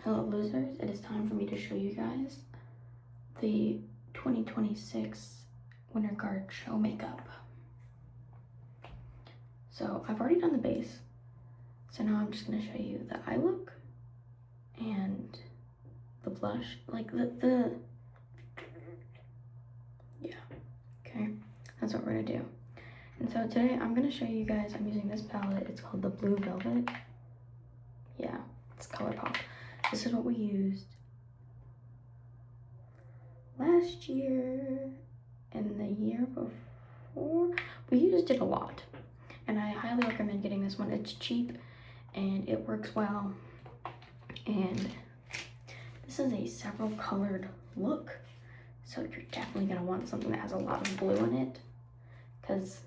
Hello losers, it is time for me to show you guys the 2026 Winter Guard Show makeup. So I've already done the base, so now I'm just going to show you the eye look and the blush, like yeah, okay, that's what we're going to do. And so today I'm going to show you guys, I'm using this palette, it's called the Blue Velvet. Yeah, it's ColourPop. This is what we used last year and the year before. We used it a lot, and I highly recommend getting this one. It's cheap and it works well, and this is a several colored look, so you're definitely gonna want something that has a lot of blue in it because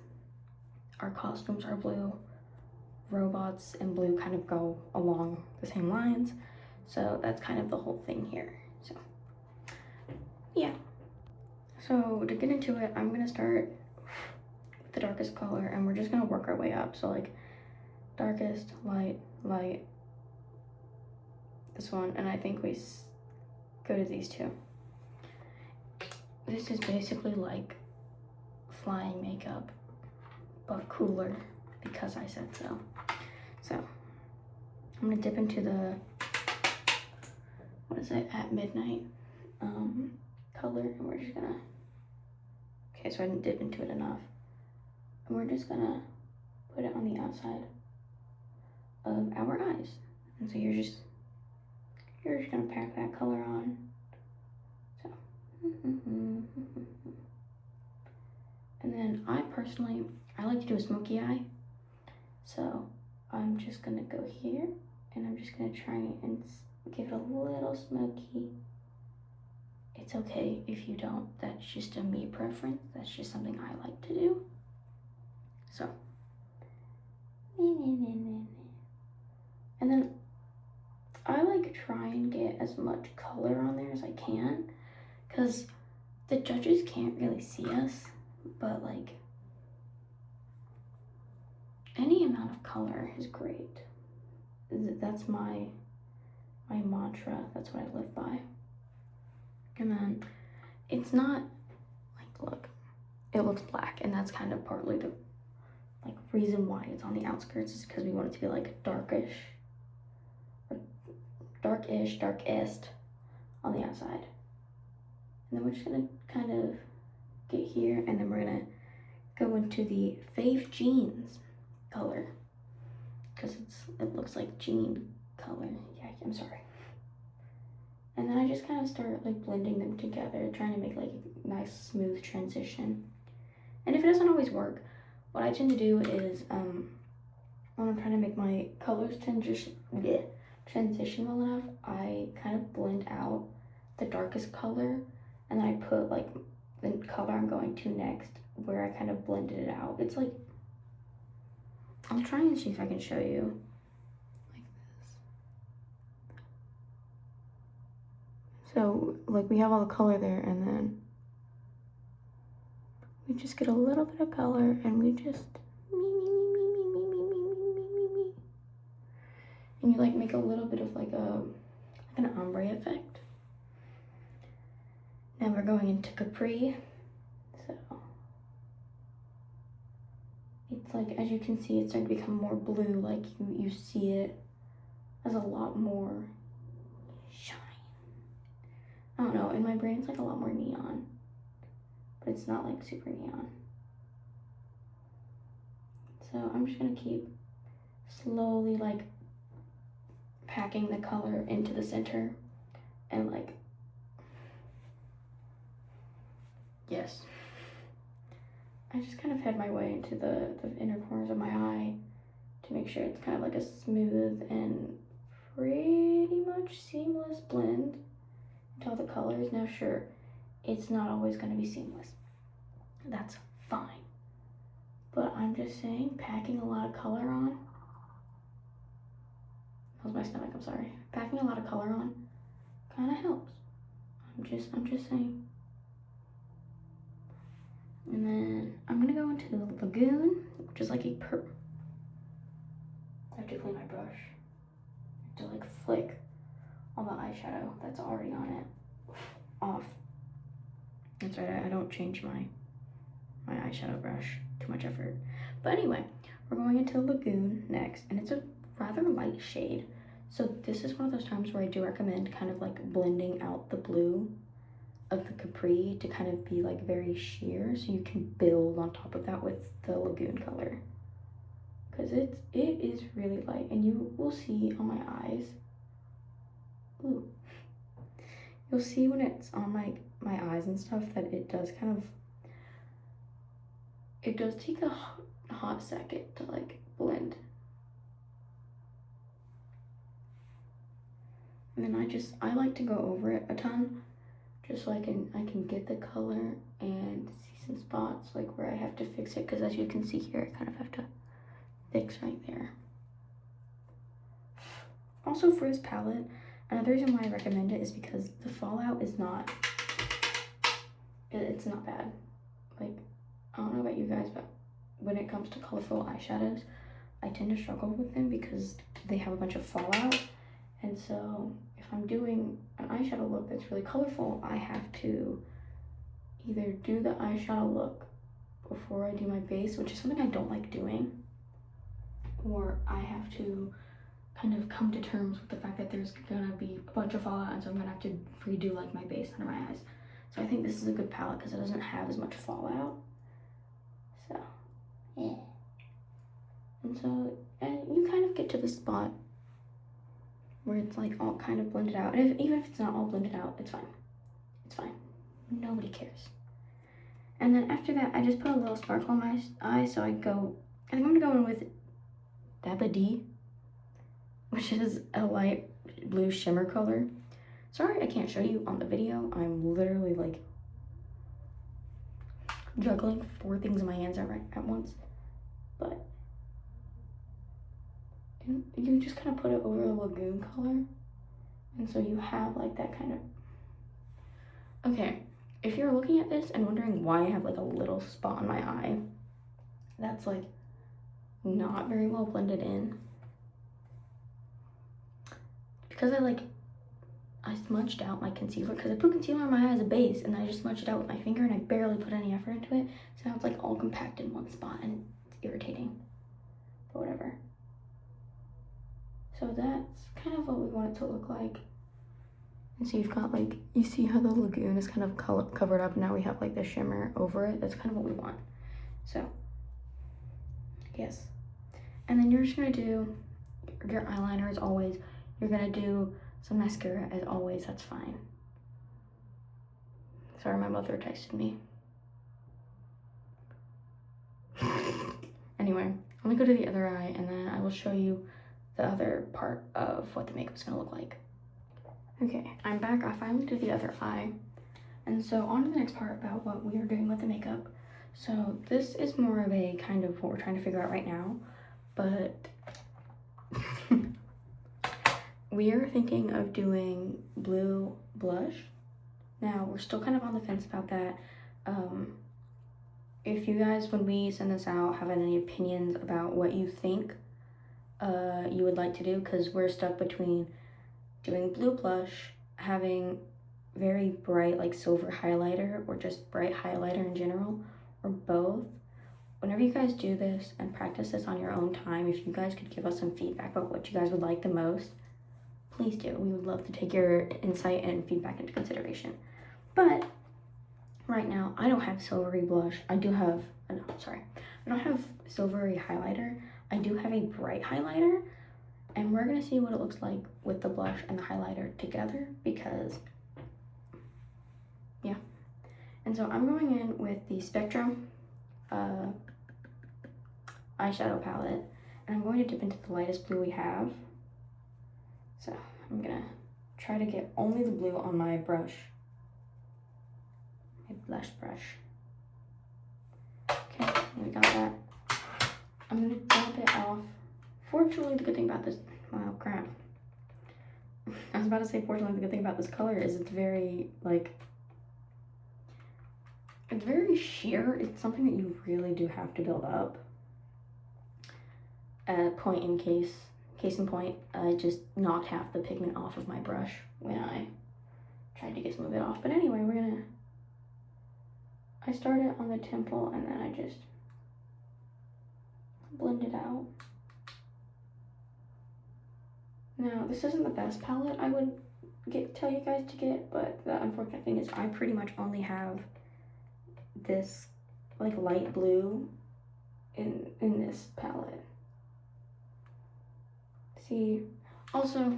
our costumes are blue, robots and blue kind of go along the same lines, so that's kind of the whole thing here. So yeah, so to get into it, I'm gonna start with the darkest color and we're just gonna work our way up. So like darkest, light, light, this one, and I think we go to these two. This is basically like flying makeup, but cooler because I said so. So I'm gonna dip into the, what is it, At Midnight color, and we're just gonna, okay, so I didn't dip into it enough. And we're just gonna put it on the outside of our eyes. And so you're just gonna pack that color on. So, and then I personally, I like to do a smoky eye. So I'm just gonna go here and I'm just gonna try and give it a little smoky. It's okay if you don't, that's just a me preference. That's just something I like to do. So, and then I like try and get as much color on there as I can, because the judges can't really see us, but like any amount of color is great. That's my mantra, that's what I live by. And then it's not like, look, it looks black, and that's kind of partly the like reason why it's on the outskirts, is because we want it to be like darkish, or darkest on the outside. And then we're just gonna kind of get here, and then we're gonna go into the Fave Jeans color, because it looks like jean color. Yeah, I'm sorry. And then I just kind of start like blending them together, trying to make like a nice smooth transition. And if it doesn't always work, what I tend to do is when I'm trying to make my colors transition well enough, I kind of blend out the darkest color, and then I put like the color I'm going to next where I kind of blended it out. It's like, I'll try and see if I can show you. So like we have all the color there, and then we just get a little bit of color and we just me. And you like make a little bit of like an ombre effect. Now we're going into Capri. So it's like, as you can see, it's starting to become more blue, like you see it as a lot more shine. I don't know, in my brain it's like a lot more neon, but it's not like super neon. So I'm just gonna keep slowly like packing the color into the center, and like, yes. I just kind of head my way into the inner corners of my eye to make sure it's kind of like a smooth and pretty much seamless blend into all the colors. Now sure, it's not always going to be seamless. That's fine. But I'm just saying, packing a lot of color on, that was my stomach, I'm sorry. Packing a lot of color on kind of helps. I'm just saying. And then I'm gonna go into the Lagoon, which is like a purple. I have to clean my brush. I have to like flick all the eyeshadow that's already on it off. That's right, I don't change my eyeshadow brush. Too much effort. But anyway, we're going into Lagoon next, and it's a rather light shade. So this is one of those times where I do recommend kind of like blending out the blue of the Capri to kind of be like very sheer, so you can build on top of that with the Lagoon color. Because it is really light, and you will see on my eyes, ooh, you'll see when it's on my eyes and stuff that it does kind of, it does take a hot second to like blend. And then I like to go over it a ton, just so I can get the color and see some spots like where I have to fix it, because as you can see here, I kind of have to fix right there. Also for this palette, another reason why I recommend it is because the fallout is not, it's not bad. Like, I don't know about you guys, but when it comes to colorful eyeshadows, I tend to struggle with them because they have a bunch of fallout. And so if I'm doing an eyeshadow look that's really colorful, I have to either do the eyeshadow look before I do my base, which is something I don't like doing, or I have to kind of come to terms with the fact that there's gonna be a bunch of fallout, and so I'm gonna have to redo like my base under my eyes. So I think this is a good palette because it doesn't have as much fallout. So, yeah. And so, and you kind of get to the spot where it's like all kind of blended out. And even if it's not all blended out, it's fine. It's fine. Nobody cares. And then after that, I just put a little sparkle on my eye. So I think I'm gonna go in with Dabba-Dee, which is a light blue shimmer color. Sorry I can't show you on the video. I'm literally like juggling 4 things in my hands at once. But you just kind of put it over the Lagoon color. And so you have like that kind of, okay, if you're looking at this and wondering why I have like a little spot on my eye, that's like not very well blended in. Because I smudged out my concealer, because I put concealer on my eye as a base, and then I just smudged it out with my finger, and I barely put any effort into it. So now it's like all compact in one spot, and it's irritating, but whatever. So that's kind of what we want it to look like. And so you've got like, you see how the Lagoon is kind of covered up, now we have like the shimmer over it. That's kind of what we want. So, yes. And then you're just gonna do your eyeliner as always. You're gonna do some mascara as always, that's fine. Sorry, my mother texted me. Anyway, let me go to the other eye, and then I will show you the other part of what the makeup is gonna look like. Okay, I'm back. I finally did the other eye. And so on to the next part about what we are doing with the makeup. So this is more of a kind of what we're trying to figure out right now, but we are thinking of doing blue blush. Now, we're still kind of on the fence about that. If you guys, when we send this out, have any opinions about what you think you would like to do, because we're stuck between doing blue blush, having very bright like silver highlighter, or just bright highlighter in general, or both. Whenever you guys do this and practice this on your own time, if you guys could give us some feedback about what you guys would like the most, please do. We would love to take your insight and feedback into consideration. But right now, I don't have silvery blush. I don't have silvery highlighter. I do have a bright highlighter, and we're gonna see what it looks like with the blush and the highlighter together, because, yeah. And so I'm going in with the Spectrum eyeshadow palette, and I'm going to dip into the lightest blue we have. So I'm gonna try to get only the blue on my brush, my blush brush. Okay, we got that. I'm gonna dab it off. Fortunately, the good thing about this, wow, crap. I was about to say, fortunately, the good thing about this color is it's very, like, it's very sheer. It's something that you really do have to build up. Point in case Case in point, I just knocked half the pigment off of my brush when I tried to get some of it off. But anyway, I started on the temple and then I just blend it out. Now, this isn't the best palette I would tell you guys to get, but the unfortunate thing is I pretty much only have this like light blue in this palette. See, also,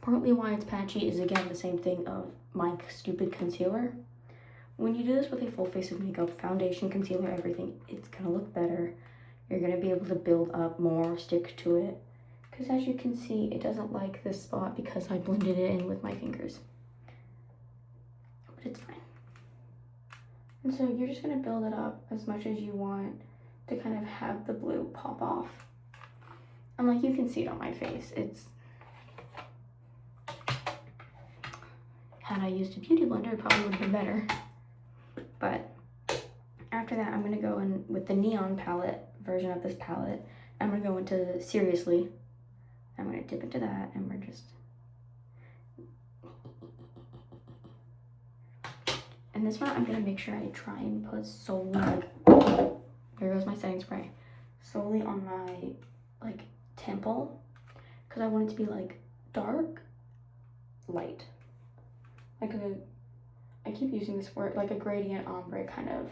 partly why it's patchy is again the same thing of my stupid concealer. When you do this with a full face of makeup, foundation, concealer, everything, it's gonna look better. You're gonna be able to build up more, stick to it. Because as you can see, it doesn't like this spot because I blended it in with my fingers. But it's fine. And so you're just gonna build it up as much as you want to kind of have the blue pop off. And like you can see it on my face, had I used a beauty blender, it probably would have been better. But after that, I'm gonna go in with the neon palette version of this palette. I'm gonna go into Seriously. I'm gonna dip into that and we're just, and this one I'm gonna make sure I try and put solely like, there goes my setting spray, solely on my like temple, because I want it to be like dark, light, like I keep using this word, like a gradient ombre kind of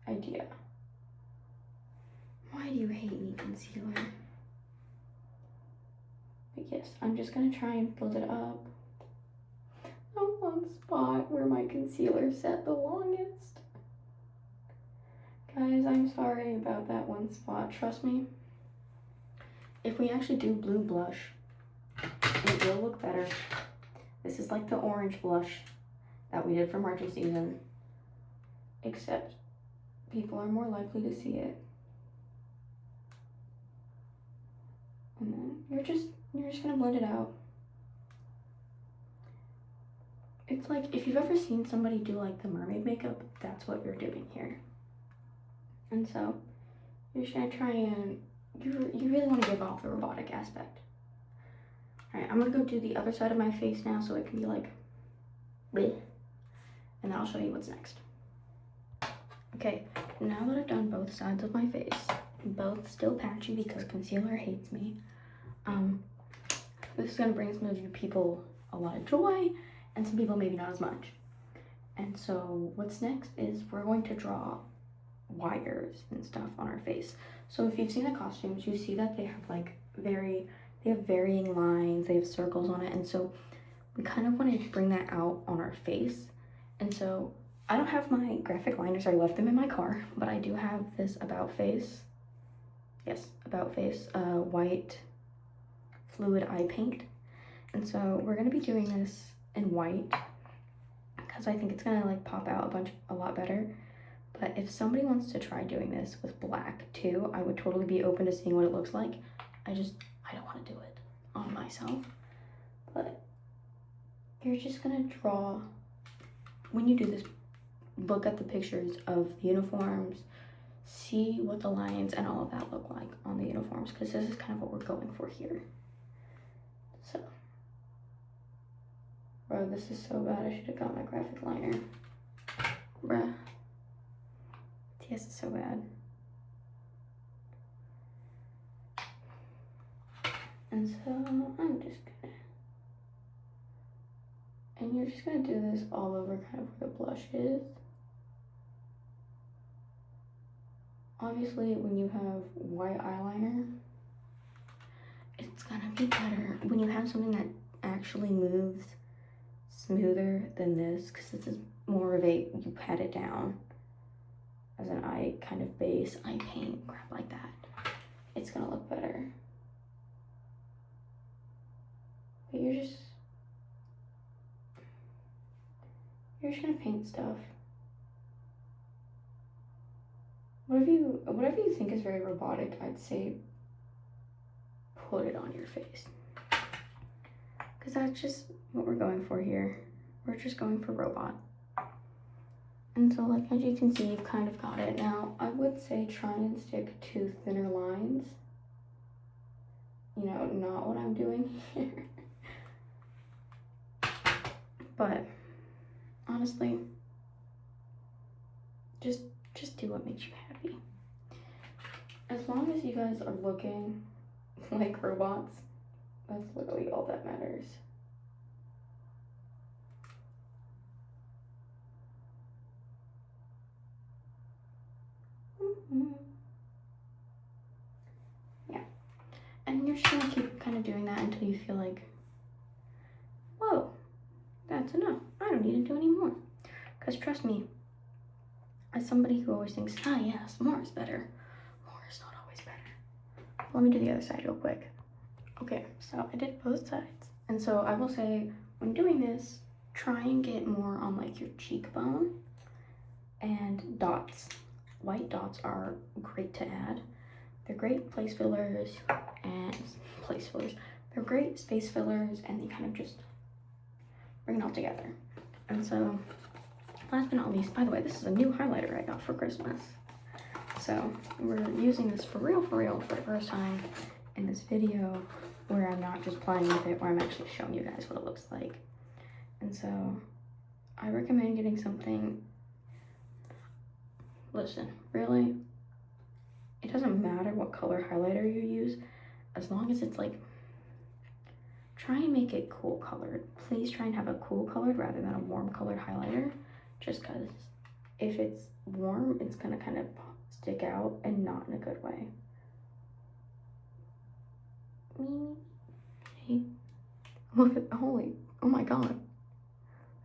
idea. Why do you hate me, concealer? But yes, I'm just gonna try and build it up. The one spot where my concealer sat the longest. Guys, I'm sorry about that one spot. Trust me, if we actually do blue blush, it will look better. This is like the orange blush that we did for March's season, except people are more likely to see it. And then you're just gonna blend it out. It's like if you've ever seen somebody do like the mermaid makeup, that's what you're doing here. And so you're just gonna try and, you really want to give off the robotic aspect. All right, I'm gonna go do the other side of my face now so it can be like, bleh. And then I'll show you what's next. Okay, now that I've done both sides of my face, both still patchy because concealer hates me, this is gonna bring some of you people a lot of joy, and some people maybe not as much. And so what's next is we're going to draw wires and stuff on our face. So if you've seen the costumes, you see that they have like they have varying lines, they have circles on it, and so we kind of want to bring that out on our face. And so I don't have my graphic liners, I left them in my car, but I do have this About Face, white fluid eye paint. And so we're gonna be doing this in white because I think it's gonna like pop out a lot better. But if somebody wants to try doing this with black too, I would totally be open to seeing what it looks like. I don't want to do it on myself. But you're just gonna draw, when you do this, look at the pictures of the uniforms, see what the lines and all of that look like on the uniforms, because this is kind of what we're going for here. So, bro, this is so bad. I should have got my graphic liner. Bruh. TS is so bad. And so I'm just gonna, and you're just gonna do this all over kind of where the blush is. Obviously, when you have white eyeliner, it's gonna be better when you have something that actually moves smoother than this, because this is more of a, you pat it down as an eye kind of base, eye paint, crap like that. It's gonna look better. But you're just gonna paint stuff. Whatever you think is very robotic, I'd say put it on your face. Because that's just what we're going for here. We're just going for robot. And so like, as you can see, you've kind of got it. Now, I would say try and stick to thinner lines you know, not what I'm doing here. But honestly, just do what makes you happy. As long as you guys are looking like robots, that's literally all that matters. Yeah, and you're just gonna keep kind of doing that until you feel like, whoa, that's enough. I don't need to do any more. Because trust me, as somebody who always thinks, ah yes, more is better, more is not always better. Let me do the other side real quick. Okay, so I did both sides. And so I will say, when doing this, try and get more on like your cheekbone and dots. White dots are great to add. They're great place fillers and they're great space fillers, and they kind of just bring it all together. And so last but not least, by the way, this is a new highlighter I got for Christmas. So we're using this for real for the first time in this video, where I'm not just playing with it, where I'm actually showing you guys what it looks like. And so I recommend getting something, listen, really, it doesn't matter what color highlighter you use, as long as it's like, try and make it cool colored. Please try and have a cool colored rather than a warm colored highlighter, just because if it's warm, it's gonna kind of stick out and not in a good way. Hey, look at, oh my god,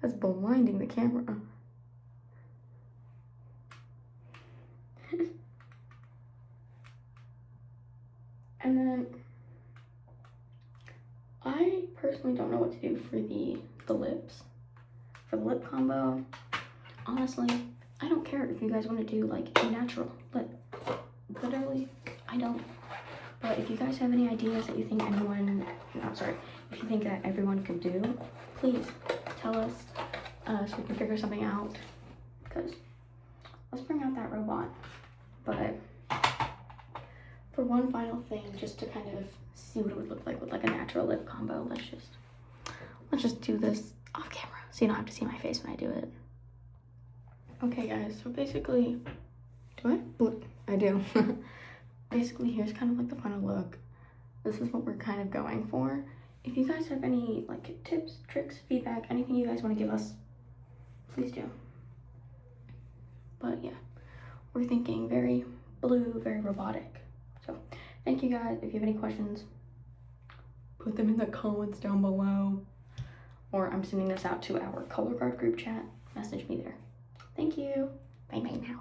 that's blinding the camera. And then I personally don't know what to do for the lips. For the lip combo, honestly, I don't care if you guys want to do like a natural lip. Literally, I don't. But if you guys have any ideas that you think if you think that everyone could do, please tell us so we can figure something out. Because let's bring out that robot. But for one final thing, just to kind of see what it would look like with like a natural lip combo, let's just do this off camera so you don't have to see my face when I do it. Okay guys, so basically, do I? Look, I do. Basically, here's kind of like the final look. This is what we're kind of going for. If you guys have any like tips, tricks, feedback, anything you guys want to give us, please do. But yeah, we're thinking very blue, very robotic. So thank you guys. If you have any questions, put them in the comments down below. Or I'm sending this out to our color guard group chat. Message me there. Thank you. Bye bye now.